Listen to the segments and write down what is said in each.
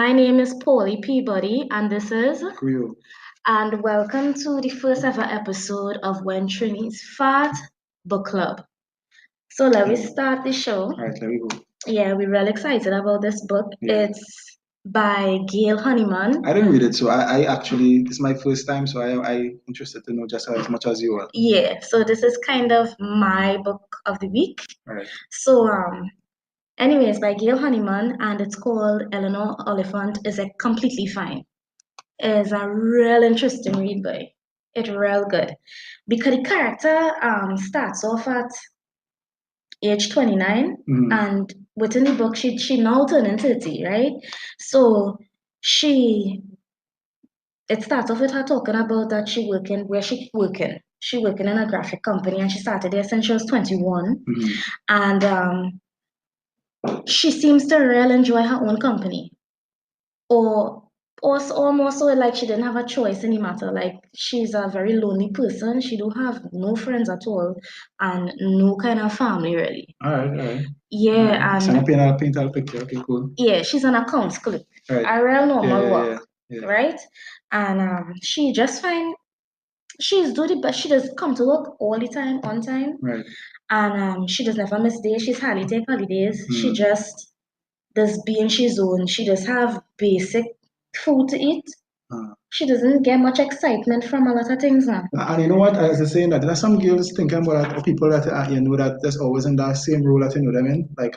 My name is Paulie Peabody, and this is, Crew. and welcome to the first ever episode of When Trini's Fat Book Club. So let me start the show. All right, there we go. Yeah, we're real excited about this book. Yeah. It's by Gail Honeyman. I didn't read it, so I actually, it's my first time, so I interested to know just as much as you are. Yeah, so this is kind of my book of the week. All right. So, anyways, by Gail Honeyman, and it's called Eleanor, Oliphant is a completely fine. It's a real interesting read, boy. It's real good because the character starts off at age 29, and within the book she now turning 30, right? So it starts off with her talking about that she working where she working. She working in a graphic company, and she started there since she was 21, and she seems to really enjoy her own company, or almost so like she didn't have a choice in the matter. Like she's a very lonely person. She don't have no friends at all, and no kind of family really. All right. Yeah, So I'm and paint a picture. Okay, cool. yeah, she's an accounts clerk, Right. a real normal Yeah. work, right? And she just find she's do the best. She does come to work all the time, on time, Right. and she does never miss days. She's hardly take holidays. She just does being she's own. She does have basic food to eat. She doesn't get much excitement from a lot of things now. And you know what? As I saying that, there are some girls thinking about that, or people that you know that there's always in that same role that you know them in. Like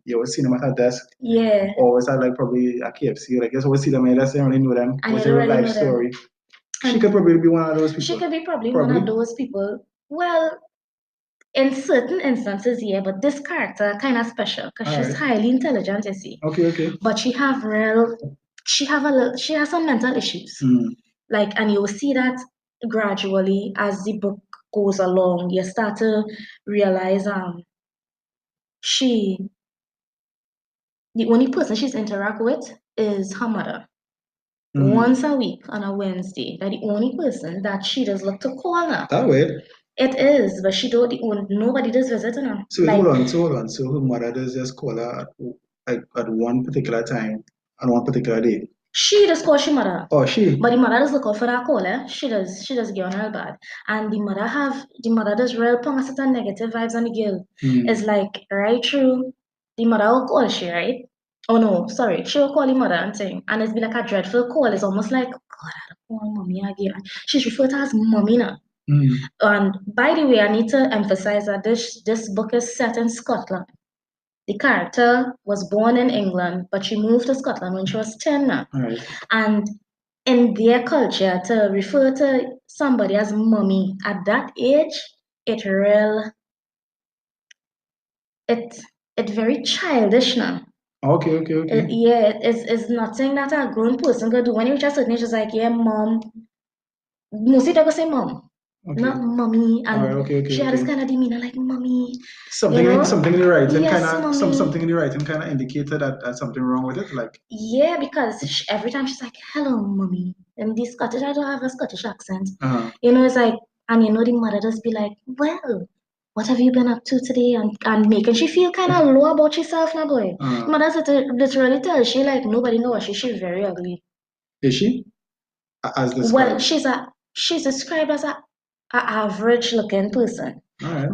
you always see them at a desk. Yeah. Always at like probably a KFC. Like you always see them in that same, really know them. And What's you their don't really life know them. story? She could probably be one of those people. She could be probably one of those people. Well, in certain instances, yeah, but this character kind of special because she's highly intelligent, you see. Okay. But she has some mental issues. Like, and you'll see that gradually as the book goes along. You start to realize the only person she's interact with is her mother. Once a week on a Wednesday. That the only person that she does look to call her. That way. It is, but she don't. Nobody does visit her. So hold on. So her mother does just call her at one particular time on one particular day. She does call she mother. Oh, she. But the mother does look out for that call, eh? She does get on her bad. And the mother does real pong certain negative vibes on the girl. It's like right through the mother will call she, right? Oh no, sorry. She will call the mother and thing. And it's be like a dreadful call. It's almost like, God, I don't call mommy again. She's referred to as mommy now. And by the way, I need to emphasize that this book is set in Scotland. The character was born in England, but she moved to Scotland when she was 10 now. Right. And in their culture, to refer to somebody as mommy at that age, it very childish now. Okay. It's nothing that a grown person could do. When you reach a certain age, it's like, yeah, mom. Mostly they go say mom. Okay. Not mommy, and she had this kind of demeanor like mommy. Something in the writing, yes, something in the writing kind of indicated that there's something wrong with it, like. Yeah, because every time she's like, "Hello, mommy," and the Scottish, I don't have a Scottish accent. It's like, and the mother just be like, "Well, what have you been up to today?" And making she feel kind of low about herself now, boy. Mother literally tells she like nobody knows she's very ugly. Is she? As described? Well, she's described as a average looking person,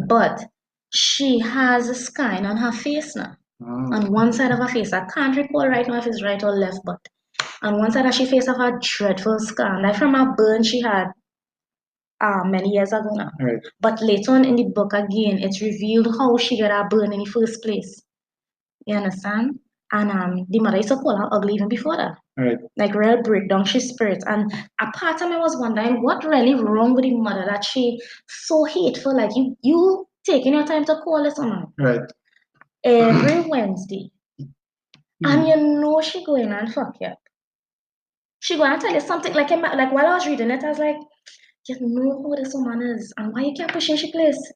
but she has a skin on her face now. On one side of her face, I can't recall right now if it's right or left, but on one side of her face have a dreadful scar, like from a burn she had many years ago now. Right. But later on in the book again, it's revealed how she got her burn in the first place. You understand? And the mother used to call her ugly even before that. Right. Like real breakdown, she's spirit. And a part of me was wondering what really wrong with the mother that she so hateful. Like you taking your time to call this on her. Right. Every Wednesday. And she going and fuck you up. She gonna tell you something like while I was reading it, I was like, you know who this woman is and why you can't push in she place.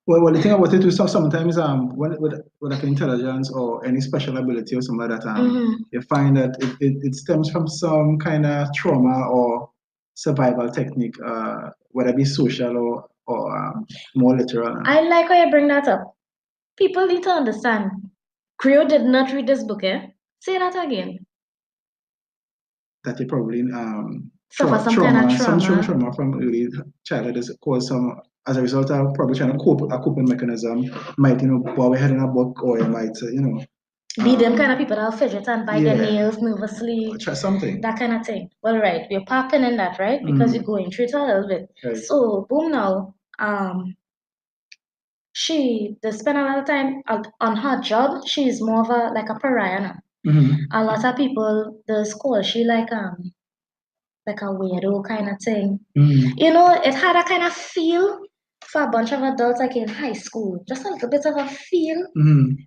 Well, the thing about it is sometimes when with like intelligence or any special ability or something like that, you find that it stems from some kind of trauma or survival technique, whether it be social or more literal. I like how you bring that up. People need to understand. Creo did not read this book, eh? Say that again. that you probably Suffer some kind of trauma. trauma from early childhood is cause some as a result of probably trying to cope a coping mechanism. Might bow your head in a book, or you might be them kind of people that'll fidget and bite their nails nervously. Try something. That kind of thing. Well, right, we're popping in that, right? Because you're going through it a little bit. Right. So boom now. She they spend a lot of time on her job. She's more of a pariah now. A lot of people the call she like a weirdo kind of thing. It had a kind of feel for a bunch of adults like in high school, just a little bit of a feel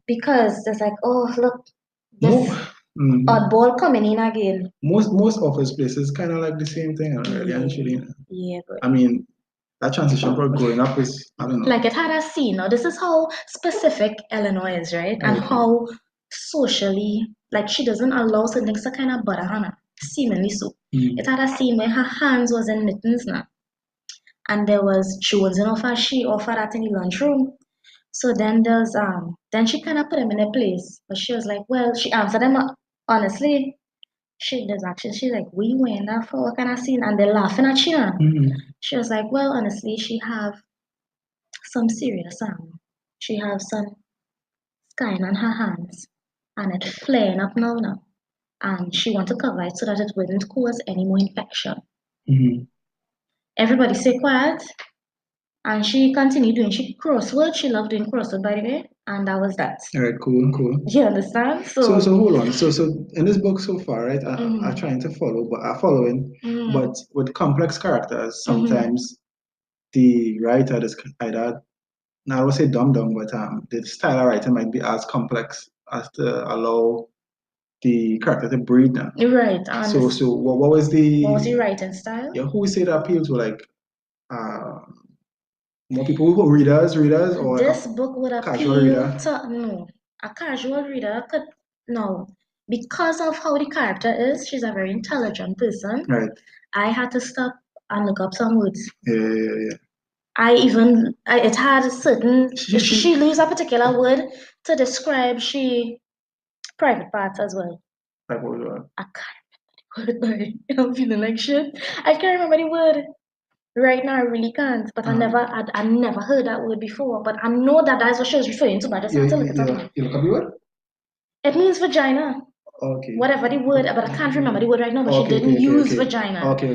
because there's like, oh look, this oddball coming in again. Most office places kind of like the same thing already, actually. Yeah, but I mean, that transition for growing up is, I don't know. Like it had a scene. Now, this is how specific Eleanor is, right? And how socially, like she doesn't allow certain things to kind of bother her, now, seemingly so. It had a scene where her hands was in mittens now. And there was jonesing off her, she offered that in the lunchroom. So then then she kind of put him in a place. But she was like, well, she answered them honestly. She does actually. She's like, we went there for what kind of scene? And they're laughing at you. She was like, well, honestly, she have some serious she have some skin on her hands and it's flaring up now. And she want to cover it so that it wouldn't cause any more infection. Everybody stay quiet. And she continued doing crossword. She loved doing crossword, by the way. And that was that. All right, cool. You understand? So hold on. So in this book so far, right? I'm trying to follow, but I'm following. But with complex characters, sometimes the writer is either, now I would say dumb, but the style of writing might be as complex as to allow the character to breathe now. Right. So what was the writing style? Yeah, who would say that appeals to like more people who readers or this book would appeal to a casual reader could no, because of how the character is. She's a very intelligent person. Right. I had to stop and look up some words. Yeah. It had a certain she used a particular word to describe private parts as well. Like what was that? I can't remember the word. I'm feeling like shit. I can't remember the word. Right now, I really can't, but I never heard that word before. But I know that's what she was referring to. But I just had to look it up. You look up the word? It means vagina. Okay. Whatever the word, but I can't remember the word right now. But she didn't use vagina. Okay.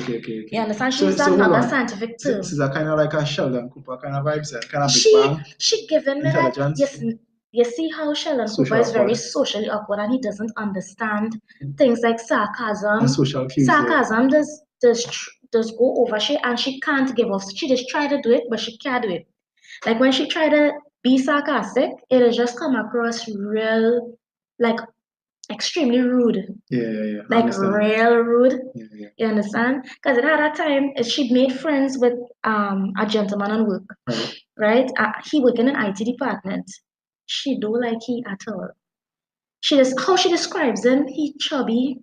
You understand? She used another scientific term. This is a kind of like a Sheldon Cooper kind of vibes, kind of Big bang. She given me that. Yes. You see how Sheldon Cooper is very socially awkward and he doesn't understand things like sarcasm. And social cues. Sarcasm does go over she and she can't give off. She just try to do it, but she can't do it. Like when she try to be sarcastic, it'll just come across real, like extremely rude. Yeah. Like real rude. Yeah. You understand? Because at that time, she made friends with a gentleman on work. Right? He work in an IT department. She don't like he at all. How she describes him, he chubby.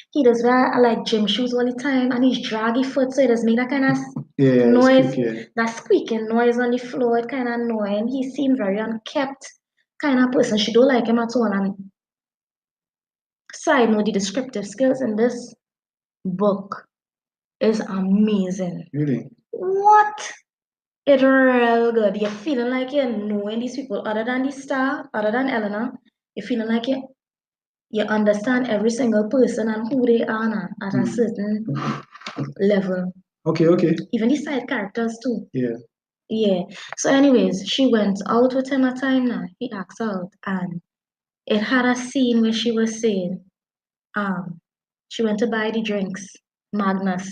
He does wear like gym shoes all the time and he's draggy foot, so it does make that kind of noise, that squeaking noise on the floor, it kind of annoying. He seemed very unkept kind of person. She don't like him at all. And side note, the descriptive skills in this book is amazing. Really? What? It's real good. You're feeling like you're knowing these people other than the star, other than Eleanor. You're feeling like you understand every single person and who they are now at a certain level. Okay. Even the side characters too. Yeah. So anyways, she went out with him a time now. He asked out and it had a scene where she was saying, she went to buy the drinks, Magnus.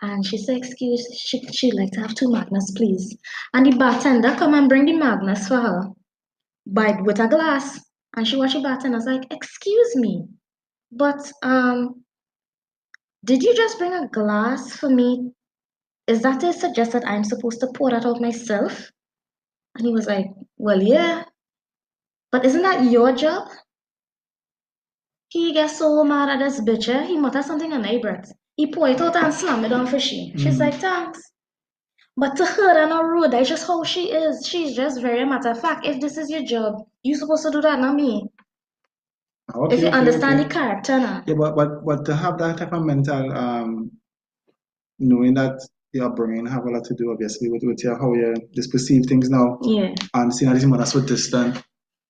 And she said, excuse, she'd like to have 2 Magnus, please. And the bartender come and bring the Magnus for her. With a glass. And she watched the bartender was like, excuse me, but did you just bring a glass for me? Is that to suggest that I'm supposed to pour that out myself? And he was like, well, yeah. But isn't that your job? He gets so mad at this bitch, he mutters something on her breath. He pour it out and slam it down for she. She's like, thanks. But to her and her rude, that's just how she is. She's just very matter of fact. If this is your job, you're supposed to do that, not me. Okay, if you okay, understand okay. the character now. Yeah, but to have that type of mental knowing that your brain have a lot to do obviously with your how you just perceive things now. Yeah. And seeing that his mother so distant,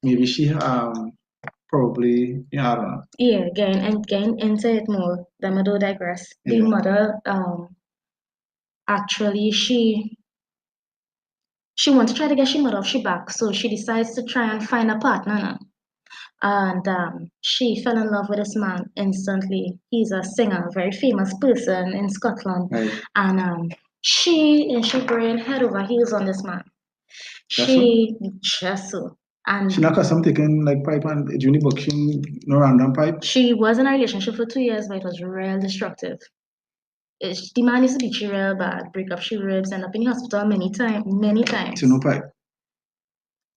maybe she probably, yeah, I don't know. Yeah, getting into it more, then I do digress. The Yeah. mother actually she wants to try to get she mother off she back, so she decides to try and find a partner now. And she fell in love with this man instantly. He's a singer, a very famous person in Scotland. Right. And she in she brain head over heels on this man. She just so. And She not cause some taking like pipe and during the book she no random pipe. she was in a relationship for 2 years, but it was real destructive. The man used to beat she real bad, break up she ribs, end up in the hospital many times. She no pipe.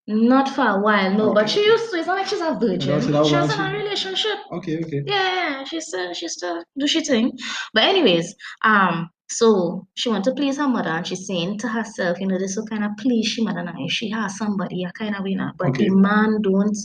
Not for a while, no, Okay, but she used to. It's not like she's a virgin. So that She was was in a relationship. Okay. Yeah, she still do she thing. But anyways, so she want to please her mother, and she's saying to herself, you know, this will kind of please she mother now. If she has somebody, a kind of winner. But Okay. the man don't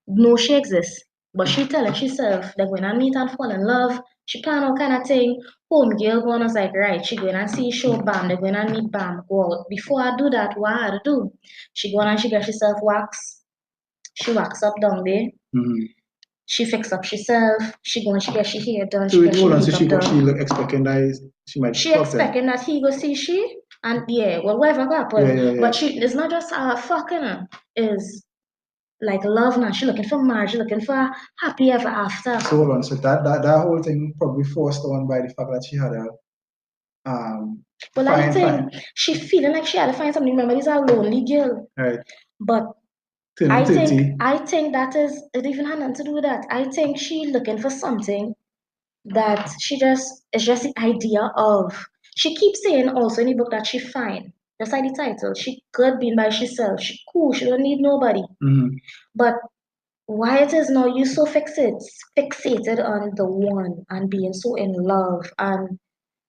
know she exists. But she telling herself that when I meet and fall in love, she plan all kind of thing. Home girl going was like, right, she going and see show bam, they going and meet bam, go out. Before I do that, what I had to do? She going and she get herself wax. She wax up down there. Mm-hmm. She fix up herself. She go and she get she hair done. So She get she hold on, makeup she done. look expecting that she might She fuck expecting that he go see she and yeah, well whatever go happen. Yeah. But she it's not just fucking her. Is like love now. She looking for marriage, looking for happy ever after. So hold on, so that whole thing probably forced on by the fact that she had a well, I think she feeling like she had to find something. Remember, she's a lonely girl. Right. But I think that is it even had nothing to do with that. I think she looking for something that it's just the idea of she keeps saying also in the book that she fine. Just like the title. She good being by herself. She cool, she don't need nobody. Mm-hmm. But why it is now you so fixated on the one and being so in love and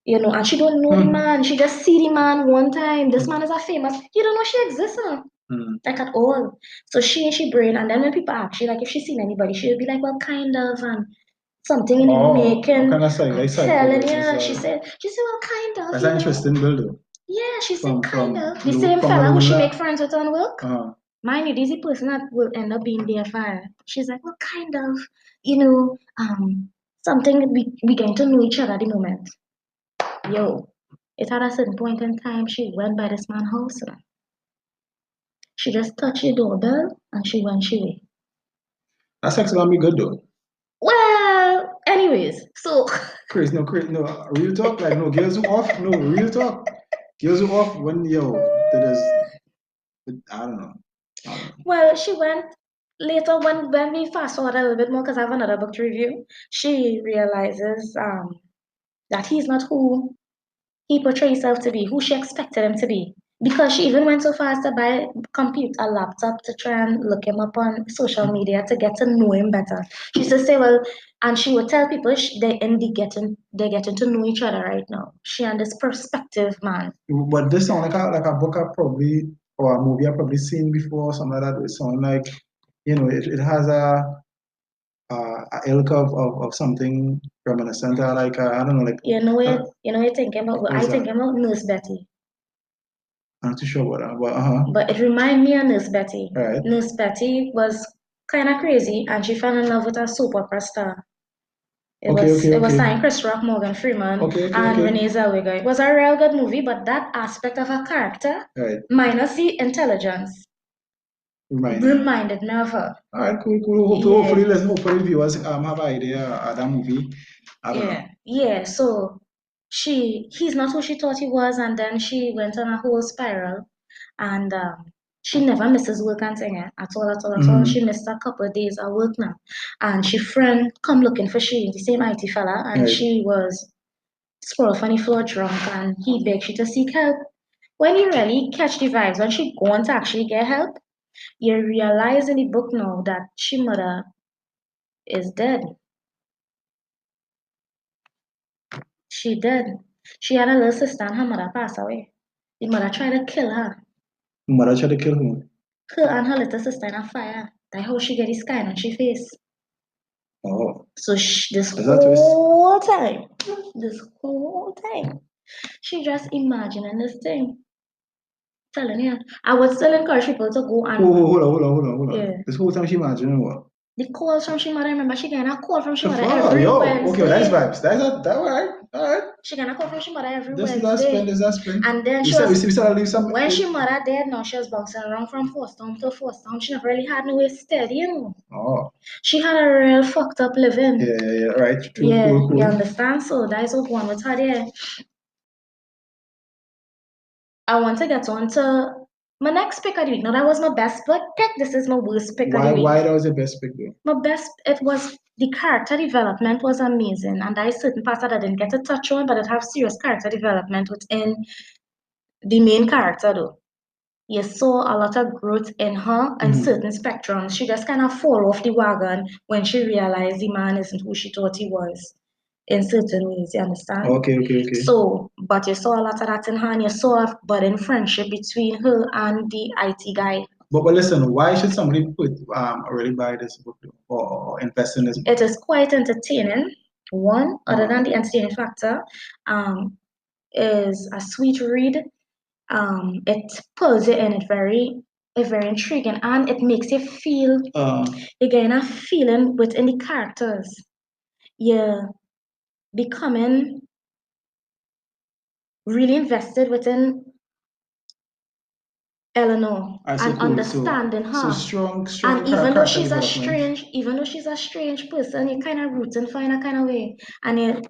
you know, and she don't know the man. She just see the man one time. This man is a famous. You don't know she exists now. Like at all. So she brain, and then when people ask she like if she seen anybody, she'll be like, well, kind of, and something in the making. Kind of telling you, she said, well, kind of. That's an interesting build. Yeah, she said kind of. The same fella who she make friends with on work. Mind you, this is the person that will end up being there for her. She's like, well, kind of, you know, something we getting to know each other at the moment. Yo, it at a certain point in time, she went by this man's house. She just touched the doorbell and she went she way. That's actually gonna be good though. Well, anyways, so Chris, no, real talk, like no girls who off, no real talk. Girls who off when that is, I don't know. Well, she went later when we fast forward a little bit more because I have another book to review. She realizes that he's not who he portrays himself to be, who she expected him to be. Because she even went so far as to buy a laptop to try and look him up on social media to get to know him better. She used to say, well, and she would tell people they're getting to know each other right now. She and this perspective man. But this sound like a book I probably or a movie I probably seen before, or something like that. It sound like it has a ilk of something reminiscent, like I don't know, like you know you're thinking about. I thinking about Nurse Betty. I'm not too sure what that, but it reminded me of Nurse Betty. Right. Nurse Betty was kind of crazy, and she fell in love with a soap opera star. It was starring Chris Rock, Morgan Freeman, and Renee Zellweger. It was a real good movie, but that aspect of her character, minus the intelligence, reminded me of her. All right, cool. Hopefully viewers have an idea of that movie. I don't know. Yeah. So he's not who she thought he was, and then she went on a whole spiral, and she never misses work and thing at all. She missed a couple of days of work now, and she friend come looking for she, the same IT fella, and she was sprawled on the floor drunk, and he begged she to seek help. When you really catch the vibes, when she go on to actually get help, you realize in the book now that she mother is dead. She did. She had a little sister and her mother passed away. The mother tried to kill her. Mother tried to kill who? Her and her little sister in a fire. That's how she get this kind on she face. Oh. So this whole time, she just imagining this thing. Telling you, I would still encourage people to go and. Hold on. Yeah. This whole time she imagining what? The calls from she mother. Remember, she getting a call from she mother every Wednesday. Okay, that's vibes. That's all right. She getting a call from she mother every This Wednesday. Is that spend. And then she was when she mother dead, now she was bouncing around from first town to first town. She never really had no way steady, you know. Oh. She had a real fucked up living. Yeah, right. True, yeah, cool. You understand? So that is what one with her there. I want to get on to my next pick of the week. Now that was my best pick. This is my worst pick of the week. Why that was your best pick though? My best, it was the character development was amazing, and there is certain parts that I didn't get to touch on, but it have serious character development within the main character though. You saw a lot of growth in her and certain spectrums. She just kind of fall off the wagon when she realized the man isn't who she thought he was. In certain ways, you understand? Okay. So, but you saw a lot of that in her, and you saw a budding friendship between her and the IT guy. But listen, why should somebody really buy this book or invest in this book? It is quite entertaining. One, other than the entertaining factor, is a sweet read. It pulls you in. It's very intriguing, and it makes you feel again a feeling within the characters. You're becoming really invested within Eleanor and understanding her. So strong. And even though she's a strange person, you kind of rooting for her in a kind of way, and you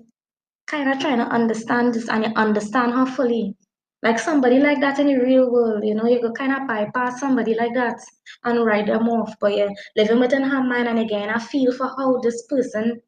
kind of trying to understand this, and you understand her fully. Like somebody like that in the real world, you know, you could kind of bypass somebody like that and write them off, but you're living within her mind, and again, I feel for how this person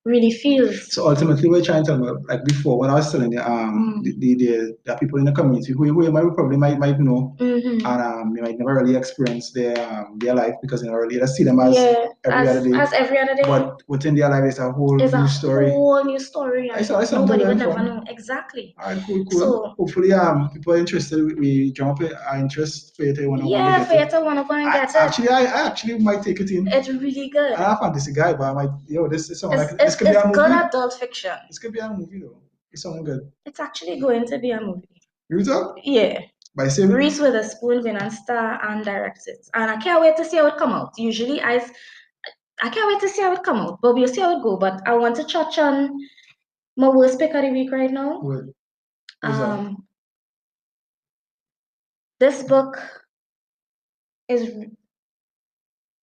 really feels. So ultimately, we're trying to tell me, like before, when I was telling you, the people in the community who you probably might know, and you might never really experience their life because you never really just see them as every other day. As every other day. But within their life, it's a whole new story. Whole new story. Nobody would never know. Exactly. All right, cool. So hopefully, people are interested. We jump our interest for you to want to get it. For you to want to go and get it. I actually might take it in. It's really good. I'm a fantasy guy, but I might, this is something like this could be a movie. Good adult fiction. This could be a movie though. It's something good. It's actually going to be a movie. You talk? Yeah. By saying Reese Witherspoon will and star and direct it, and I can't wait to see how it come out. Usually, I can't wait to see how it come out, but we'll see how it go. But I want to touch on my worst pick of the week right now. What? This book is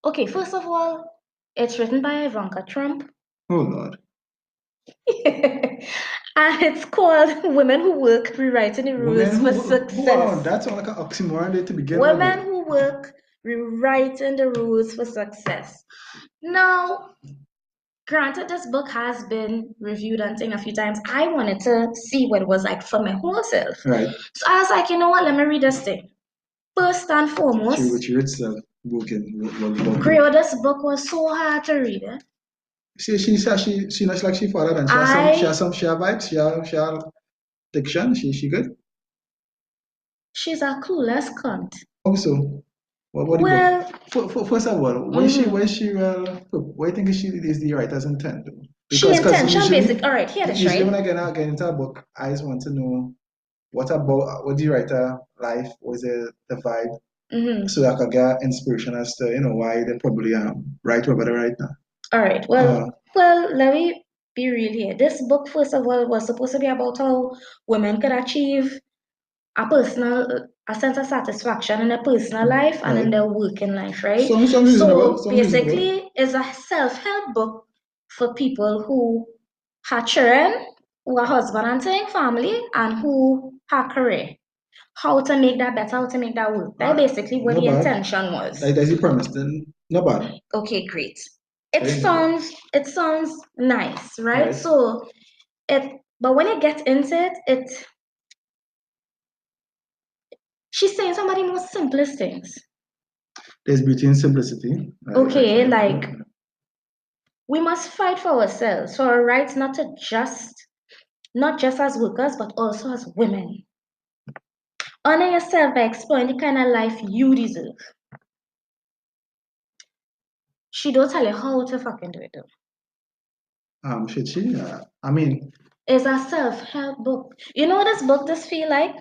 okay. First of all, it's written by Ivanka Trump. Oh Lord. And it's called Women Who Work Rewriting the Rules for Success. That's like an oxymoron to begin with. Women Who Work Rewriting the Rules for Success. Now, granted, this book has been reviewed and thing a few times. I wanted to see what it was like for my whole self. Right. So I was like, you know what? Let me read this thing. First and foremost, which you read yourself. Griot, this book was so hard to read. She looks like she followed and she has some vibes, she has diction, she good? She's a clueless cunt. So well, first of all, why do you think she is the writer's intent? Because intention basic. All right, here it is. Usually when I get into a book, I just want to know what the writer life was the vibe, so I could get inspiration as to why they probably write whatever they write now. All right. Well, let me be real here. This book, first of all, was supposed to be about how women could achieve a sense of satisfaction in their personal life and in their working life, right? So basically, it's a self-help book for people who have children, who are husband and thing, family, and who have career. How to make that better, how to make that work. That's basically what the intention was. That's the premise, then not bad. Okay, great. It sounds nice, right? So but when you get into it, she's saying some of the most simplest things. There's beauty in simplicity. Okay, like we must fight for ourselves, for our rights, not just as workers, but also as women. Honor yourself by exploring the kind of life you deserve. She don't tell you how to fucking do it though. Should she? I mean, it's a self-help book. You know this book just feel like?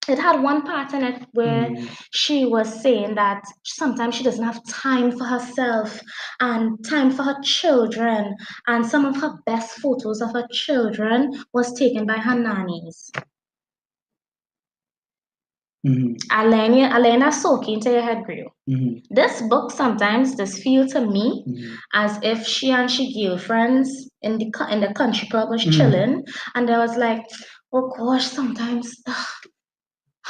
It had one part in it where she was saying that sometimes she doesn't have time for herself and time for her children, and some of her best photos of her children was taken by her nannies. Elena soaking into your head grew. This book sometimes just feel to me as if she and she girlfriends in the country club was chilling, and I was like, oh gosh, sometimes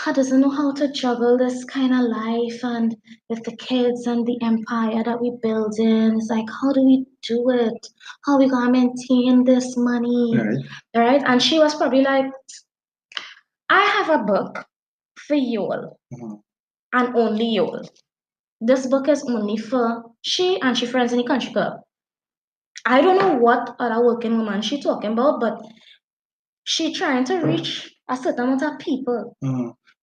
I doesn't know how to juggle this kind of life and with the kids and the empire that we building. It's like, how do we do it? How we gonna maintain this money? Right? And she was probably like, I have a book for y'all and only y'all. This book is only for she and she friends in the country club. I don't know what other working woman she talking about, but she trying to reach a certain amount of people.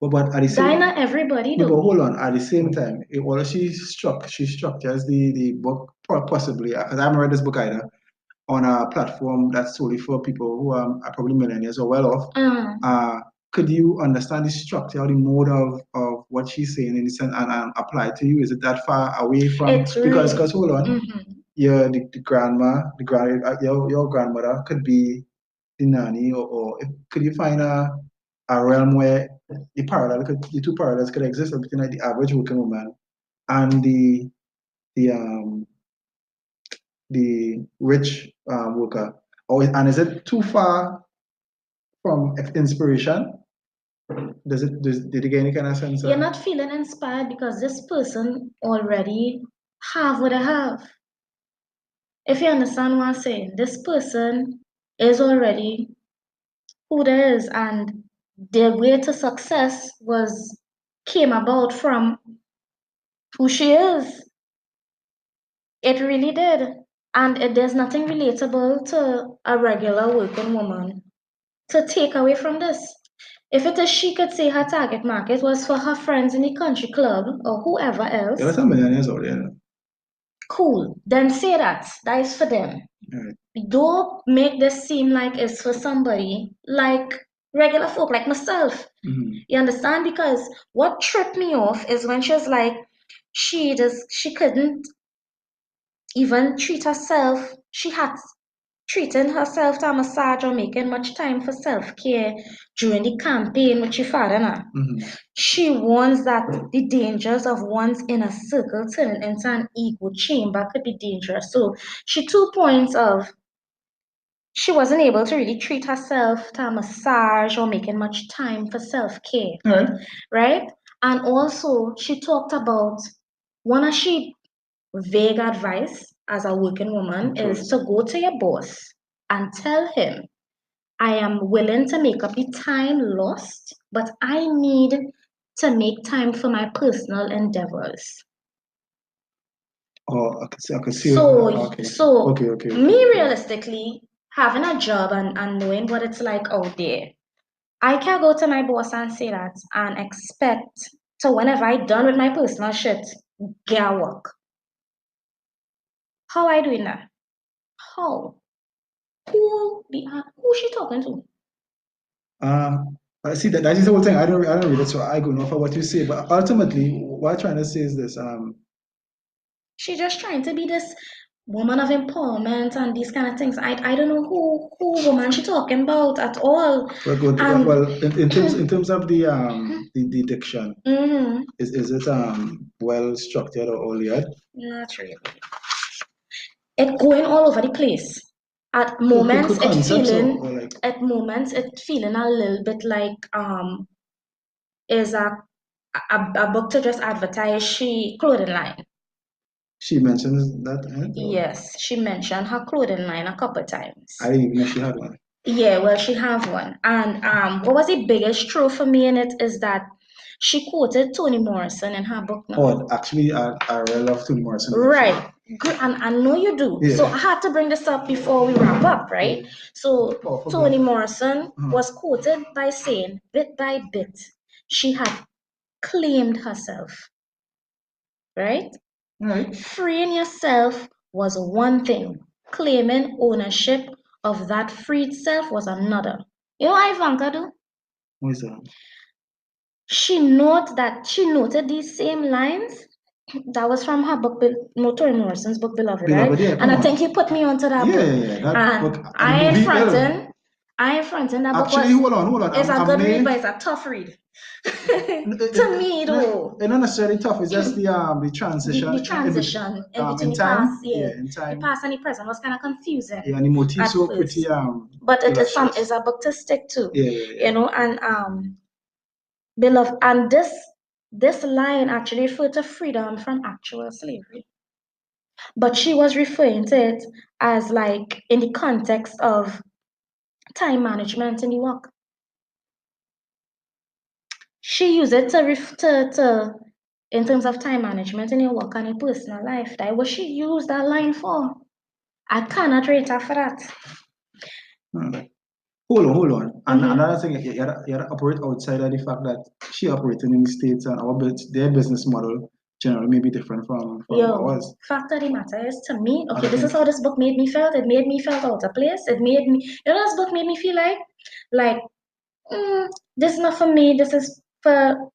But at the same time, everybody no, though. but hold on. At the same time, she structures the book possibly because I haven't read this book either on a platform that's solely for people who are probably millionaires or well off. Could you understand the structure or the mode of what she's saying in the sense and apply it to you? Is it that far away from because hold on, yeah, the your grandmother could be the nanny or could you find a realm where the two parallels could exist between like the average working woman and the rich worker, and is it too far from inspiration? Did you get any kind of sense? You're not feeling inspired because this person already have what I have. If you understand what I'm saying, this person is already who they is, and their way to success came about from who she is. It really did. And there's nothing relatable to a regular working woman to take away from this. If it is she could say her target market was for her friends in the country club or whoever else. There are some millionaires out there. Cool. Then say that. That is for them. Right. Don't make this seem like it's for somebody like regular folk like myself. You understand? Because what tripped me off is when she was like, she couldn't even treat herself. She had treating herself to a massage or making much time for self-care during the campaign with your father now. She warns that the dangers of one's inner circle turning into an ego chamber could be dangerous. So she 2 points of she wasn't able to really treat herself to a massage or making much time for self-care. Right? And also she talked about one of she vague advice as a working woman is to go to your boss and tell him, I am willing to make up the time lost, but I need to make time for my personal endeavors. Oh, I could see. Me realistically, having a job and knowing what it's like out there, I can go to my boss and say that and expect to whenever I done with my personal shit, get work. How I doing that? How? Who she talking to? I see that is the whole thing. I don't read it, so I go know for what you say. But ultimately, what I'm trying to say is this. She's just trying to be this woman of empowerment and these kind of things. I don't know who woman she talking about at all. Well, in terms of the diction, is it well structured or layered? Not really. It going all over the place. At moments at moments it feeling a little bit like is a book to just advertise she clothing line. She mentions that, Yes, she mentioned her clothing line a couple times. I didn't even know she had one. Yeah, well, she have one. And what was the biggest truth for me in it is that she quoted Toni Morrison in her book now. Oh, actually, I really love Toni Morrison. Right. Good. And I know you do. Yeah. So I had to bring this up before we wrap up, right? Yeah. So Toni Morrison was quoted by saying, bit by bit, she had claimed herself. Right? Right. Freeing yourself was one thing. Claiming ownership of that freed self was another. You know what Ivanka do? What is that? She noted these same lines. That was from her book, Toni Morrison's book, Beloved, right? Beloved, yeah, And I come think on. he put me onto that book. Yeah, that And book and the movie. I in fronting that book Actually, was. hold on. It's a good read, but it's a tough read. To me, though. It's not necessarily tough. It's just the transition. The transition in between in the time. past, In the time. past and the present was kind of confusing. Yeah, and the motifs at were first. pretty But it is illustrious. a book to stick to. Yeah. You know, and beloved, and this line actually referred to freedom from actual slavery. But she was referring to it as like in the context of time management in the work. She used it to in terms of time management in your work and your personal life. That what she used that line for. I cannot rate her for that. Hold on. And another thing, you gotta operate outside of the fact that she operating in the States and their business model generally may be different from ours. Fact of the matter is, to me, okay, this is how this book made me feel. It made me feel out of place. It made me, this book made me feel like, this is not for me. This is for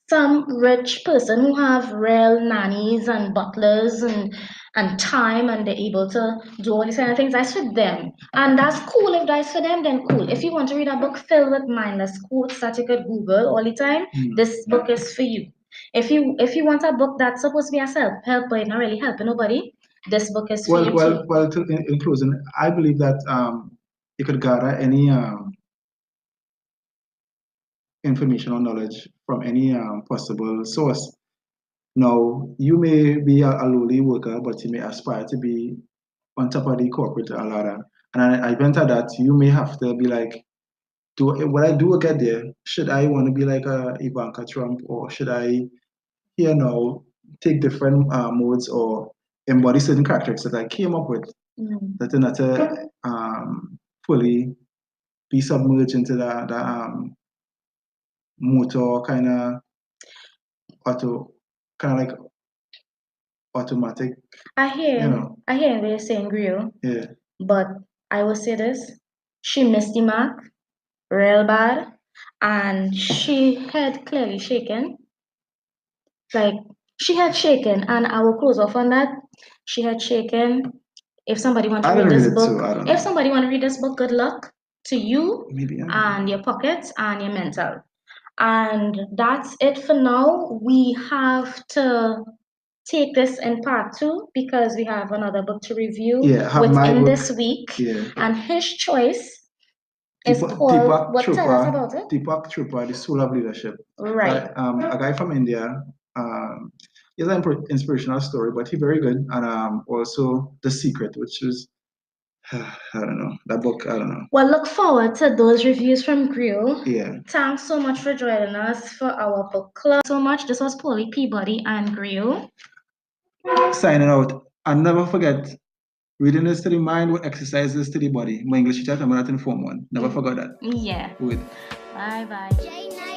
some rich person who have real nannies and butlers and time and they're able to do all these kind of things. That's for them. And that's cool. If that's for them, then cool. If you want to read a book filled with mindless quotes that you could Google all the time, this book is for you. If you want a book that's supposed to be a self-help but it's not really helping nobody, this book is for you too. Well, in closing, I believe that you could gather any information or knowledge from any possible source. Now, you may be a lowly worker, but you may aspire to be on top of the corporate ladder. And I venture that you may have to be like, when I do get there, should I want to be like a Ivanka Trump, or should I, take different modes or embody certain characteristics that I came up with that are not fully be submerged into the motor kind of like automatic. I hear what you're saying, Grill. Yeah. But I will say this: she missed the mark real bad, and she had clearly shaken. Like she had shaken, and I will close off on that. She had shaken. If somebody want to read this book, if somebody want to read this book, good luck to you and your pockets and your mental. And that's it for now. We have to take this in part 2 because we have another book to review within this week. And his choice is called, what tell us about it? Deepak Chopra, The Soul of Leadership. Right. A guy from India. It's an inspirational story, but he's very good. And also The Secret, which is, I don't know, that book, I don't know. Well, look forward to those reviews from Grill. Yeah. Thanks so much for joining us for our book club. So much. This was Polly Peabody and Grill. Signing out. And never forget, reading is to the mind, with exercises to the body. My English teacher, I'm not in Form 1. Never forgot that. Yeah. Good. Bye-bye.